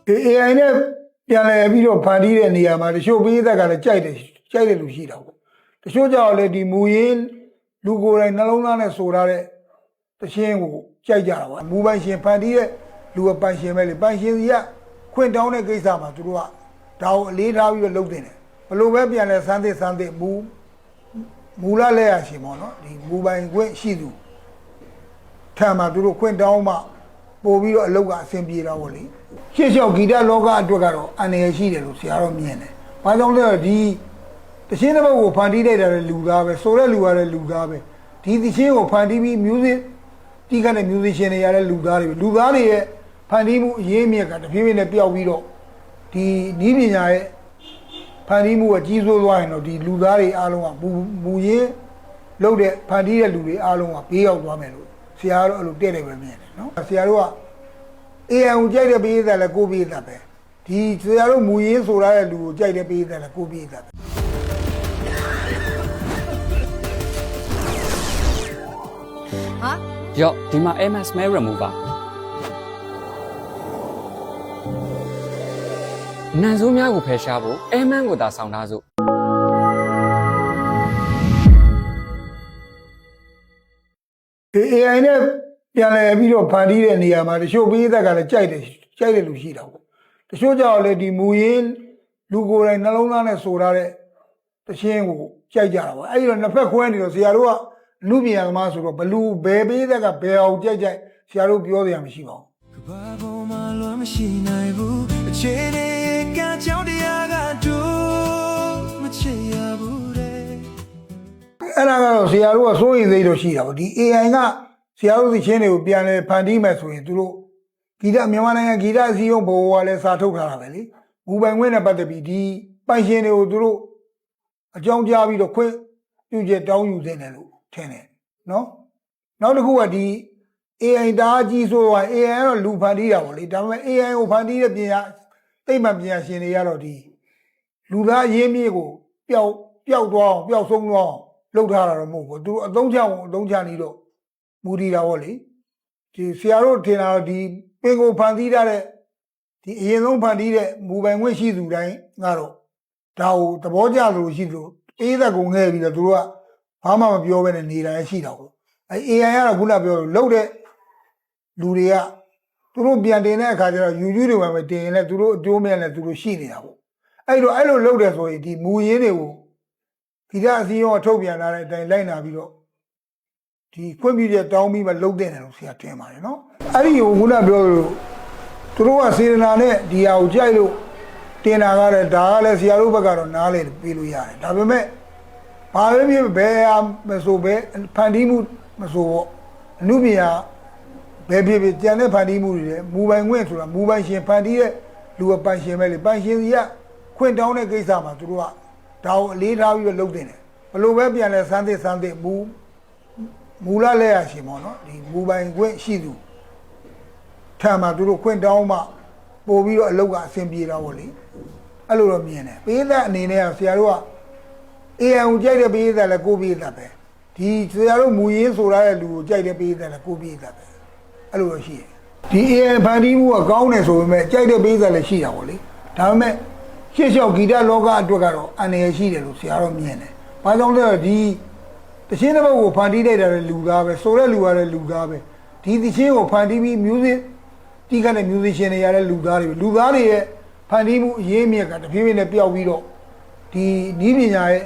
AI နဲ့ပြန်လည်ပြီးတော့ဖန်တီးတဲ့နေရာမှာတချို့ပေးသက်ကလည်းကြိုက်တယ်လူရှိတာပေါ့တချို့ကြောင့်လည်းဒီမူရင်းလူကိုယ်တိုင်နှလုံးသားနဲ့ဆိုထားတဲ့တခြင်းကိုကြိုက်ကြတာပေါ့မူပိုင်ရှင်ဖန်တီးတဲ့လူကပိုင်ရှင်ပဲလေပိုင်ရှင်စီကခွင့်တောင်းတဲ့ကိစ္စမှာသူတို့ကဒါကိုအလေးထားပြီးတော့လုပ်တင်တယ်ဘလို့ပဲပြန်လဲစမ်းသစ်မူလလက်ရရှင်ပေါ့နော်ဒီမူပိုင်ခွင့်ရှိသူထံမှာသူတို့ခွင့်တောင်းမှပို့ပြီးတော့အလုပ်ကအဆင်ပြေတော့ဗောလေရှေ့လျှောက်ဂီတလောကအတွက်ကတော့အန္တရာယ်ရှိတယ်လို့ဆရာတော်မြင်တယ်။ဘာကြောင့်လဲဒီတခြင်းတစ်ပုဒ်ကိုဖန်တီးလိုက်တာလည်းလူသားပဲဆိုတဲ့လူကလည်းလူသားပဲဒီတခြင်းကိုဖန်တီးပြီး music တီးကတဲ့ musician တွေရတဲ့လူသားတွေရဲ့ဖန်တီးမှုအရေးမြစ်ကတဖြည်းဖြည်းနဲ့ပျောက်ပြီးတော့ဒီနီးပညာရဲ့ဖန်တီးမှုကကြီးစိုးသွားရင်တော့ဒီလူသားတွေအားလုံးကမူရင်းလုပ်တဲ့ဖန်တီးတဲ့လူတွေအားလုံးကဘေးရောက်သွားမယ်လို့ဆရာတော်အဲ့လိုတဲ့တယ်ပဲမြင်တယ်နော်ဆရာတော်ကAI ကိုကြိုက်တဲ့ပေးသက်လဲကိုပေးသက်ပဲဒီဆရာတို့မူရင်းဆိုရတဲ့လူကိုကြိုက်တဲ့ပေးသက်လဲကိုပေးသက်ပဲဟာယောဒီမှာ MS Mail Remover နန်ဆိုးများကိုဖယ်ရှားဖို့ Aman ကိုသာဆောင်ထားစို့ဒီ AI နဲ့ပြန်လည်ပြီးတော့ဖန်တီးတဲ့နေရာမှာတချို့ပေးသက်ကလည်းကြိုက်တယ်လူရှိတာပေါ့တချို့ကြောင့်လည်းဒီမူရင်းလူကိုယ်တိုင်နှလုံးသားနဲ့ဆိုထားတဲ့တခြင်းကိုကြိုက်ကြတာပေါ့အဲ့ဒီတော့နှစ်ဖက်ခွဲနေတော့ဆရာတို့ကအမှုပြန်သမားဆိုတော့ဘလူဘယ်ပေးသက်ကဘယ်အောင်ကြိုက်ဆရာတို့ပြောစရာမရှိပါဘူးအဲ့ဒါကတော့ဆရာတို့ကစိုးရိမ်စိတ်တော့ရှိတာပေါ့ဒီ AI ကဆရာတို့သချင်းတွေကိုပြန်လဲဖန်တီးမယ်ဆိုရင်သူတို့ဂီတမြန်မာနိုင်ငံဂီတအစည်းအရုံးဘဝကလည်းစာထုတ်ထားတာပဲလေမူပိုင်ခွင့်နဲ့ပတ်သက်ပြီးဒီပိုင်ရှင်တွေကိုသူတို့အကြောင်းကြားပြီးတော့ခွင့်ပြုချက်တောင်းယူသင့်တယ်လို့ထင်တယ်နော်နောက်တစ်ခုကဒီ AI တားကြီးဆိုတော့ AI ကတော့လူဖန်တီးတာပေါ့လေဒါပေမဲ့ AI ကိုဖန်တီးတဲ့ပညာသိပ္ပံပညာရှင်တွေကတော့ဒီလူသားအရင်းမြစ်ကိုပျောက်သွားအောင်ပျောက်ဆုံးသွားအောင်လုပ်ထားတာတော့မဟုတ်ဘူးသူတို့အသုံးချနေတော့မူတည်တာပေါ့လေဒီဆရာတို့ထင်တာတော့ဒီပင်ကိုဖန်တီးထားတဲ့ဒီအရင်ဆုံးဖန်တီးတဲ့မူပိုင်ခွင့်ရှိသူတိုင်းကတော့ဒါကိုသဘောကျလို့ရှိလို့အေးသက်ကုန်ခဲ့ပြီးတော့သူတို့ကဘာမှမပြောဘဲနဲ့နေတာရှိတာပေါ့အဲ AI ကတော့ခုနပြောလို့လုပ်တဲ့လူတွေကသူတို့ပြန်တင်တဲ့အခါကျတော့ YouTube တွေမှာပဲတင်ရင်လည်းသူတို့အကျိုးမဲ့လည်းသူတို့ရှိနေတာပေါ့အဲ့လိုလုပ်တယ်ဆိုရင်ဒီမူရင်းတွေကိုဒီကအစည်းအဝေးထုတ်ပြန်လာတဲ့အတိုင်းလိုက်နာပြီးတော့ဒီခွင့်ပြုချက်တောင်းပြီးမှလုပ်တဲ့တယ်လို့ဆရာထင်ပါတယ်နော်အဲ့ဒီကိုခုနပြောလို့သူတို့ကစေတနာနဲ့ဒီဟာကိုကြိုက်လို့တင်တာကလည်းဒါကလည်းဆရာတို့ဘက်ကတော့နားလေပေးလို့ရတယ်ဒါပေမဲ့ဘာပဲဖြစ်ဘယ်ဟာမဆိုပဲဖန်တီးမှုမဆိုပေါ့အမှုပညာဘယ်ဖြစ်ကြံတဲ့ဖန်တီးမှုတွေလေမူပိုင်ခွင့်ဆိုတာမူပိုင်ရှင်ဖန်တီးတဲ့လူကပိုင်ရှင်ပဲလေပိုင်ရှင်စီကခွင့်တောင်းတဲ့ကိစ္စမှာသူတို့ကဒါကိုအလေးထားပြီးတော့လုပ်တင်တယ်ဘလို့ပဲပြန်လဲစမ်းသစ်မူလလက်ရရှင်ပေါ့နော်ဒီမူပိုင်ခွင့်ရှိသူထံမှာသူတို့ခွင့်တောင်းမှပို့ပြီးတော့အလုပ်ကအဆင်ပြေတော့ဗောလေအဲ့လိုတော့မြင်တယ်ပေးသက်အနေနဲ့ဆရာတို့က AI ကိုကြိုက်တဲ့ပေးသက်လဲကိုပေးသက်ပဲဒီဆရာတို့မူရင်းဆိုရတဲ့လူကိုကြိုက်တဲ့ပေးသက်လဲကိုပေးသက်ပဲအဲ့လိုတော့ရှိတယ်ဒီ AI ဖန်တီးမှုကကောင်းတယ်ဆိုပေမဲ့ကြိုက်တဲ့ပေးသက်လည်းရှိတာဗောလေဒါပေမဲ့ရှေ့လျှောက်ဂီတလောကအတွက်ကတော့အန္တရာယ်ရှိတယ်လို့ဆရာတော်မြင်တယ်ဘာကြောင့်လဲဒီတခြင်းတစ်ပုဒ်ကိုဖန်တီးလိုက်တာလည်းလူသားပဲဆိုတဲ့လူကလည်းလူသားပဲဒီတခြင်းကိုဖန်တီးပြီး music တီးကတဲ့ musician တွေရတဲ့လူသားတွေရဲ့ဖန်တီးမှုအရေးမြစ်ကတဖြည်းဖြည်းနဲ့ပျောက်ပြီးတော့ဒီနီးပညာရဲ့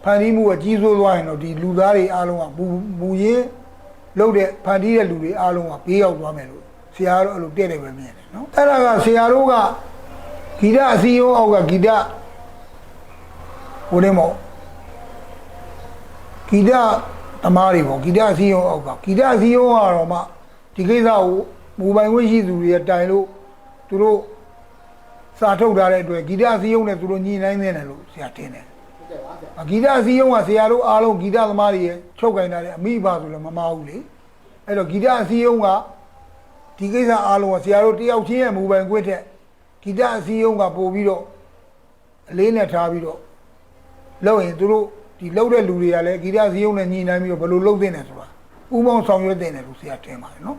ဖန်တီးမှုကကြီးစိုးသွားရင်တော့ဒီလူသားတွေအားလုံးကမူရင်းလုပ်တဲ့ဖန်တီးတဲ့လူတွေအားလုံးကဘေးရောက်သွားမယ်လို့ဆရာတို့အဲ့လိုတဲ့တယ်ပဲမြင်တယ်နော်အဲ့ဒါကဆရာတို့ကဂီတအစည်းအရုံးအောက်ကဂီတဟိုနေမောဂီတသမားတွေပေါ့ဂီတအစည်းအရုံးအောက်ကဂီတအစည်းအရုံးကတော့မှဒီကိစ္စကိုမူပိုင်ခွင့်ရှိသူတွေတိုင်လို့သူတို့စာထုတ်ထားတဲ့အတွက်ဂီတအစည်းအရုံးနဲ့သူတို့ညှိနှိုင်းနေတယ်လို့ဆရာထင်တယ်ဂီတအစည်းအရုံးကဆရာတို့အားလုံးဂီတသမားတွေရဲ့ချုပ်ကင်ထားတဲ့အမိဘဆိုလည်းမမှားဘူးလေအဲ့တော့ဂီတအစည်းအရုံးကဒီကိစ္စအားလုံးကဆရာတို့တယောက်ချင်းရဲ့မူပိုင်ခွင့်ထက်ဂီတအစည်းအရုံးကပို့ပြီးတော့အလေးနဲ့ထားပြီးတော့လုပ်ရင်သူတို့ဒီလှုပ်တဲ့လူတွေကလည်းဂီတအစည်းအရုံးနဲ့ညှိနှိုင်းပြီးတော့ဘယ်လိုလုပ်သင့်တယ်ဆိုတာ ပူပေါင်းဆောင်ရွက်တဲ့တယ်လို့ဆရာထင်ပါတယ်နော်